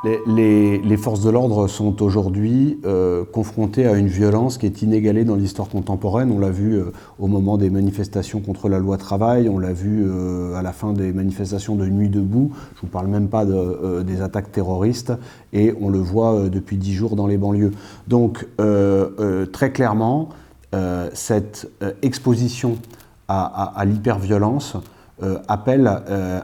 Les forces de l'ordre sont aujourd'hui confrontées à une violence qui est inégalée dans l'histoire contemporaine. On l'a vu au moment des manifestations contre la loi travail, on l'a vu à la fin des manifestations de Nuit debout, je ne vous parle même pas des attaques terroristes, et on le voit depuis 10 jours dans les banlieues. Donc très clairement, cette exposition à l'hyperviolence appelle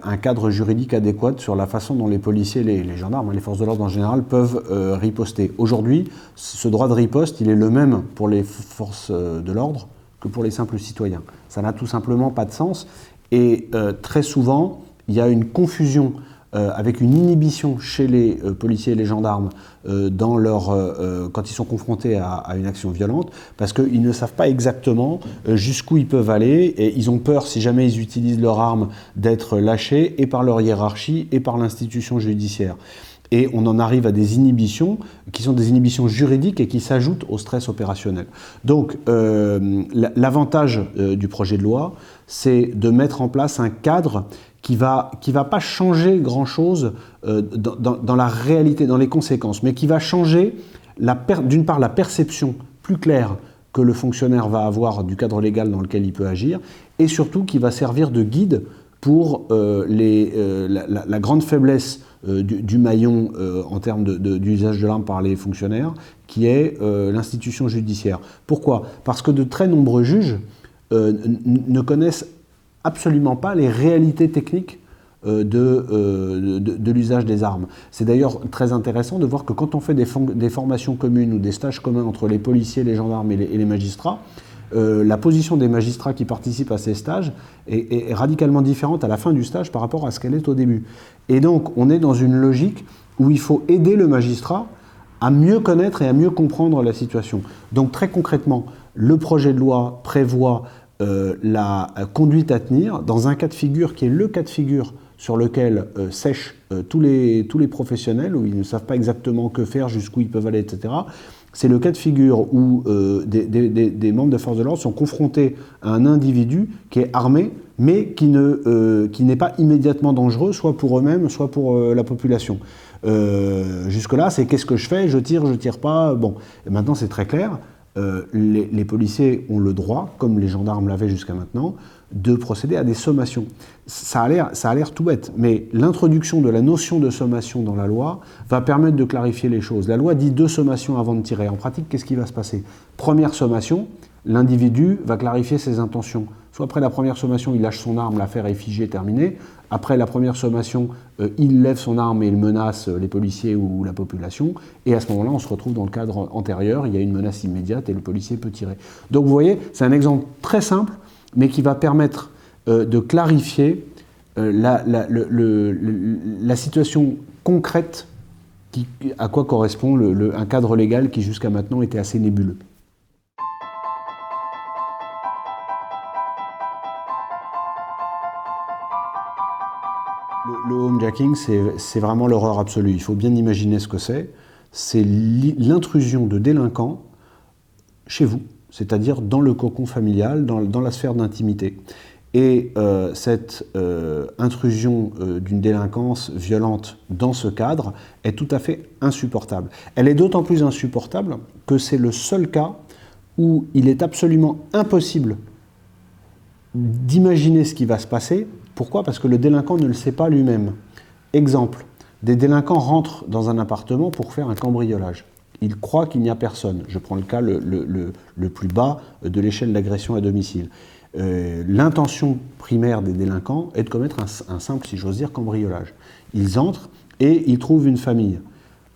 un cadre juridique adéquat sur la façon dont les policiers, les gendarmes, les forces de l'ordre en général peuvent riposter. Aujourd'hui, ce droit de riposte, il est le même pour les forces de l'ordre que pour les simples citoyens. Ça n'a tout simplement pas de sens et très souvent, il y a une confusion avec une inhibition chez les policiers et les gendarmes quand ils sont confrontés à une action violente, parce qu'ils ne savent pas exactement jusqu'où ils peuvent aller, et ils ont peur, si jamais ils utilisent leur arme, d'être lâchés, et par leur hiérarchie, et par l'institution judiciaire. Et on en arrive à des inhibitions qui sont des inhibitions juridiques et qui s'ajoutent au stress opérationnel. Donc l'avantage du projet de loi, c'est de mettre en place un cadre qui va pas changer grand-chose dans la réalité, dans les conséquences, mais qui va changer, d'une part, la perception plus claire que le fonctionnaire va avoir du cadre légal dans lequel il peut agir, et surtout qui va servir de guide pour la grande faiblesse du maillon en termes d'usage de l'arme par les fonctionnaires, qui est l'institution judiciaire. Pourquoi ? Parce que de très nombreux juges ne connaissent absolument pas les réalités techniques de l'usage des armes. C'est d'ailleurs très intéressant de voir que quand on fait des formations communes ou des stages communs entre les policiers, les gendarmes et les magistrats, la position des magistrats qui participent à ces stages est radicalement différente à la fin du stage par rapport à ce qu'elle est au début. Et donc, on est dans une logique où il faut aider le magistrat à mieux connaître et à mieux comprendre la situation. Donc, très concrètement, le projet de loi prévoit la conduite à tenir dans un cas de figure qui est le cas de figure sur lequel sèchent tous les professionnels, où ils ne savent pas exactement que faire, jusqu'où ils peuvent aller, etc. C'est le cas de figure où des membres de force de l'ordre sont confrontés à un individu qui est armé, mais qui n'est pas immédiatement dangereux, soit pour eux-mêmes, soit pour la population. Jusque-là, c'est qu'est-ce que je fais ? Je tire pas. Bon, et maintenant c'est très clair. Les policiers ont le droit, comme les gendarmes l'avaient jusqu'à maintenant, de procéder à des sommations. Ça a l'air tout bête, mais l'introduction de la notion de sommation dans la loi va permettre de clarifier les choses. La loi dit 2 sommations avant de tirer. En pratique, qu'est-ce qui va se passer ? Première sommation, l'individu va clarifier ses intentions. Soit après la première sommation, il lâche son arme, l'affaire est figée, terminée. Après la première sommation, il lève son arme et il menace les policiers ou la population. Et à ce moment-là, on se retrouve dans le cadre antérieur, il y a une menace immédiate et le policier peut tirer. Donc vous voyez, c'est un exemple très simple, mais qui va permettre de clarifier la situation concrète à quoi correspond un cadre légal qui jusqu'à maintenant était assez nébuleux. Le homejacking, c'est vraiment l'horreur absolue. Il faut bien imaginer ce que c'est. C'est l'intrusion de délinquants chez vous, c'est-à-dire dans le cocon familial, dans la sphère d'intimité. Et cette intrusion d'une délinquance violente dans ce cadre est tout à fait insupportable. Elle est d'autant plus insupportable que c'est le seul cas où il est absolument impossible d'imaginer ce qui va se passer. Pourquoi ? Parce que le délinquant ne le sait pas lui-même. Exemple, des délinquants rentrent dans un appartement pour faire un cambriolage. Ils croient qu'il n'y a personne. Je prends le cas le plus bas de l'échelle d'agression à domicile. L'intention primaire des délinquants est de commettre un simple, si j'ose dire, cambriolage. Ils entrent et ils trouvent une famille.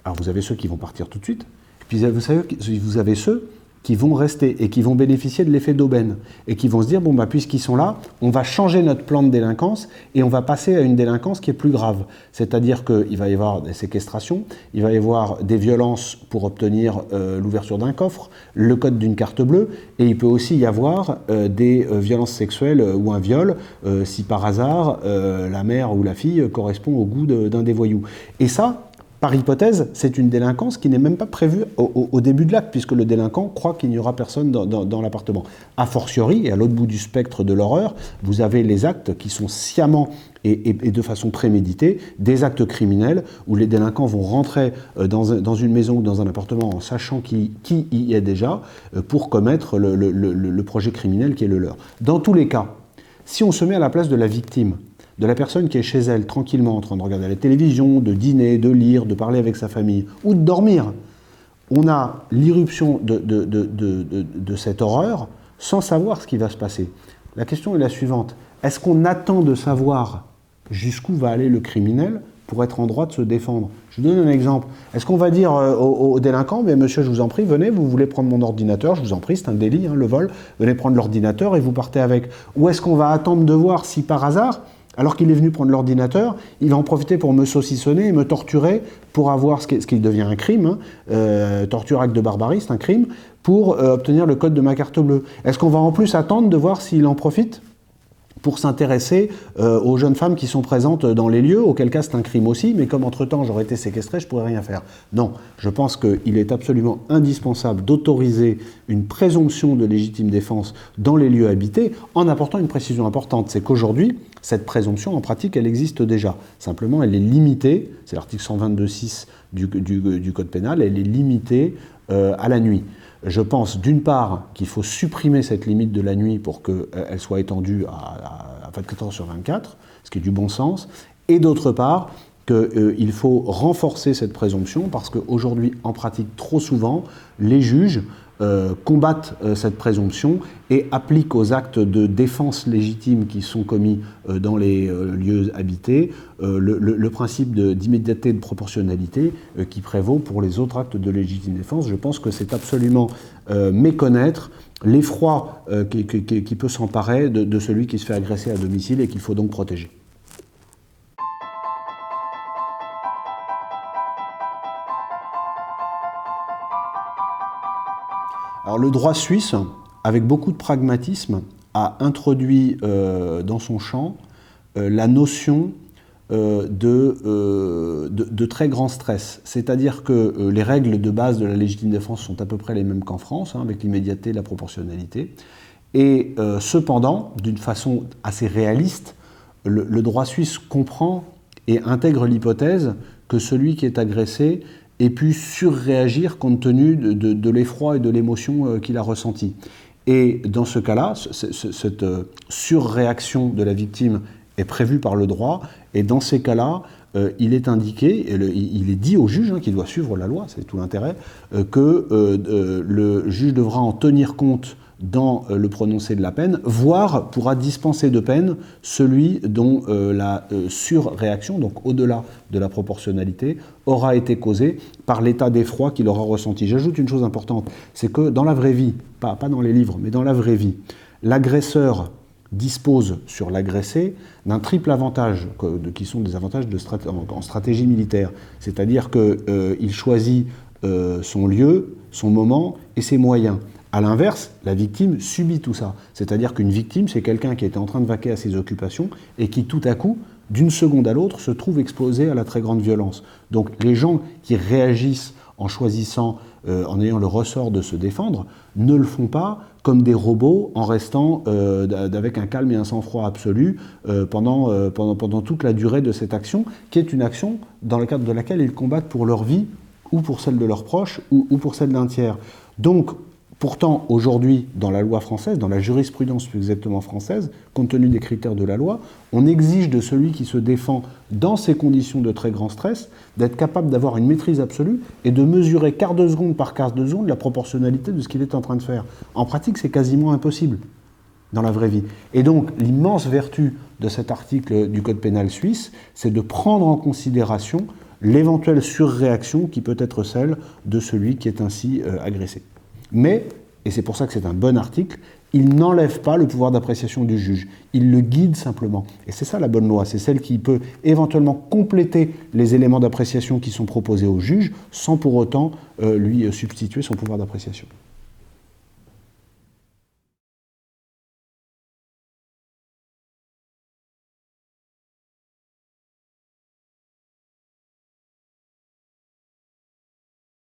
Alors vous avez ceux qui vont partir tout de suite, puis vous avez ceux qui vont rester et qui vont bénéficier de l'effet d'aubaine et qui vont se dire, bon, puisqu'ils sont là, on va changer notre plan de délinquance et on va passer à une délinquance qui est plus grave. C'est-à-dire qu'il va y avoir des séquestrations, il va y avoir des violences pour obtenir l'ouverture d'un coffre, le code d'une carte bleue, et il peut aussi y avoir des violences sexuelles ou un viol si par hasard la mère ou la fille correspond au goût d'un des voyous. Et ça, Par hypothèse, c'est une délinquance qui n'est même pas prévue au début de l'acte, puisque le délinquant croit qu'il n'y aura personne dans l'appartement. A fortiori, et à l'autre bout du spectre de l'horreur, vous avez les actes qui sont sciemment et de façon préméditée, des actes criminels où les délinquants vont rentrer dans une maison ou dans un appartement en sachant qui y est déjà pour commettre le projet criminel qui est le leur. Dans tous les cas, si on se met à la place de la victime, de la personne qui est chez elle, tranquillement, en train de regarder la télévision, de dîner, de lire, de parler avec sa famille, ou de dormir, on a l'irruption de cette horreur sans savoir ce qui va se passer. La question est la suivante. Est-ce qu'on attend de savoir jusqu'où va aller le criminel pour être en droit de se défendre? Je vous donne un exemple. Est-ce qu'on va dire au délinquant, mais monsieur, je vous en prie, venez, vous voulez prendre mon ordinateur, je vous en prie, c'est un délit, le vol, venez prendre l'ordinateur et vous partez avec. Ou est-ce qu'on va attendre de voir si par hasard, alors qu'il est venu prendre l'ordinateur, il va en profiter pour me saucissonner et me torturer pour avoir ce qui devient un crime, torture, acte de barbarie, c'est un crime, pour obtenir le code de ma carte bleue. Est-ce qu'on va en plus attendre de voir s'il en profite pour s'intéresser aux jeunes femmes qui sont présentes dans les lieux, auquel cas c'est un crime aussi, mais comme entre-temps j'aurais été séquestré, je ne pourrais rien faire. Non, je pense qu'il est absolument indispensable d'autoriser une présomption de légitime défense dans les lieux habités, en apportant une précision importante, c'est qu'aujourd'hui, cette présomption, en pratique, elle existe déjà. Simplement, elle est limitée, c'est l'article 122.6 du Code pénal, elle est limitée à la nuit. Je pense d'une part qu'il faut supprimer cette limite de la nuit pour qu'elle soit étendue à 24 heures sur 24, ce qui est du bon sens, et d'autre part qu'il faut renforcer cette présomption parce qu'aujourd'hui, en pratique, trop souvent, les juges combattent cette présomption et appliquent aux actes de défense légitime qui sont commis dans les lieux habités le principe d'immédiateté et de proportionnalité qui prévaut pour les autres actes de légitime défense. Je pense que c'est absolument méconnaître l'effroi qui peut s'emparer de celui qui se fait agresser à domicile et qu'il faut donc protéger. Alors le droit suisse, avec beaucoup de pragmatisme, a introduit dans son champ la notion de très grand stress. C'est-à-dire que les règles de base de la légitime défense sont à peu près les mêmes qu'en France, avec l'immédiateté et la proportionnalité. Et cependant, d'une façon assez réaliste, le droit suisse comprend et intègre l'hypothèse que celui qui est agressé ait pu surréagir compte tenu de l'effroi et de l'émotion qu'il a ressenti. Et dans ce cas-là, cette surréaction de la victime est prévue par le droit, et dans ces cas-là, il est indiqué, il est dit au juge, qu'il doit suivre la loi, c'est tout l'intérêt, que le juge devra en tenir compte dans le prononcé de la peine, voire pourra dispenser de peine celui dont la surréaction, donc au-delà de la proportionnalité, aura été causée par l'état d'effroi qu'il aura ressenti. J'ajoute une chose importante, c'est que dans la vraie vie, pas dans les livres, mais dans la vraie vie, l'agresseur dispose sur l'agressé d'un triple avantage, qui sont des avantages en stratégie militaire. C'est-à-dire qu'il choisit son lieu, son moment et ses moyens. A l'inverse, la victime subit tout ça. C'est-à-dire qu'une victime, c'est quelqu'un qui était en train de vaquer à ses occupations et qui, tout à coup, d'une seconde à l'autre, se trouve exposé à la très grande violence. Donc les gens qui réagissent en choisissant, en ayant le ressort de se défendre, ne le font pas comme des robots en restant avec un calme et un sang-froid absolu pendant toute la durée de cette action, qui est une action dans le cadre de laquelle ils combattent pour leur vie ou pour celle de leurs proches ou pour celle d'un tiers. Donc, pourtant, aujourd'hui, dans la loi française, dans la jurisprudence plus exactement française, compte tenu des critères de la loi, on exige de celui qui se défend dans ces conditions de très grand stress d'être capable d'avoir une maîtrise absolue et de mesurer quart de seconde par quart de seconde la proportionnalité de ce qu'il est en train de faire. En pratique, c'est quasiment impossible dans la vraie vie. Et donc, l'immense vertu de cet article du Code pénal suisse, c'est de prendre en considération l'éventuelle surréaction qui peut être celle de celui qui est ainsi agressé. Mais, et c'est pour ça que c'est un bon article, il n'enlève pas le pouvoir d'appréciation du juge, il le guide simplement. Et c'est ça la bonne loi, c'est celle qui peut éventuellement compléter les éléments d'appréciation qui sont proposés au juge, sans pour autant lui substituer son pouvoir d'appréciation.